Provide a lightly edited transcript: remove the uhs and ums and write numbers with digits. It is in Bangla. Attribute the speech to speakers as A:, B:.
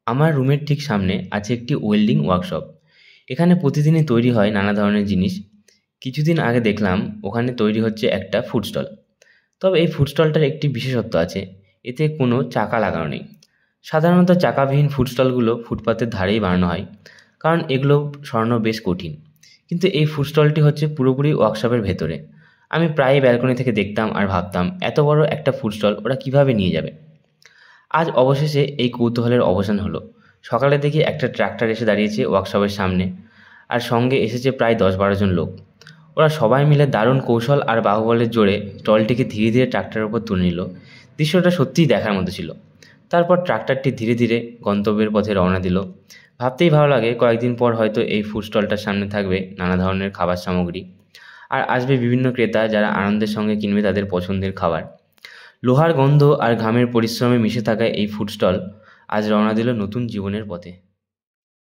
A: আমার রুমের ঠিক সামনে আছে একটি ওয়েল্ডিং ওয়ার্কশপ। এখানে প্রতিদিনই তৈরি হয় নানা ধরনের জিনিস। কিছুদিন আগে দেখলাম ওখানে তৈরি হচ্ছে একটা ফুড স্টল। তবে এই ফুড স্টলটার একটি বিশেষত্ব আছে, এতে কোনো চাকা লাগানো নেই। সাধারণত চাকাবিহীন ফুড স্টলগুলো ফুটপাতের ধারেই বানানো হয়, কারণ এগুলো সরানো বেশ কঠিন। কিন্তু এই ফুড স্টলটি হচ্ছে পুরোপুরি ওয়ার্কশপের ভেতরে। আমি প্রায়ই ব্যালকনি থেকে দেখতাম আর ভাবতাম এত বড় একটা ফুড স্টল ওরা কীভাবে নিয়ে যাবে। আজ অবশেষে এই কৌতূহলের অবসান হলো। সকালে দেখি একটা ট্রাক্টর এসে দাঁড়িয়েছে ওয়ার্কশপের সামনে, আর সঙ্গে এসেছে প্রায় 10-12 জন লোক। ওরা সবাই মিলে দারুণ কৌশল আর বাহুবলের জোরে স্টলটিকে ধীরে ধীরে ট্রাক্টরের উপর তুলে নিল। দৃশ্যটা সত্যিই দেখার মতো ছিল। তারপর ট্রাক্টরটি ধীরে ধীরে গন্তব্যের পথে রওনা দিল। ভাবতেই ভালো লাগে, কয়েকদিন পর হয়তো এই ফুড স্টলটার সামনে থাকবে নানা ধরনের খাবার সামগ্রী, আর আসবে বিভিন্ন ক্রেতা যারা আনন্দের সঙ্গে কিনবে তাদের পছন্দের খাবার। লোহার গন্ধ আর ঘামের পরিশ্রমে মিশে থাকা এই ফুড স্টল আজ রওনা দিল নতুন জীবনের পথে।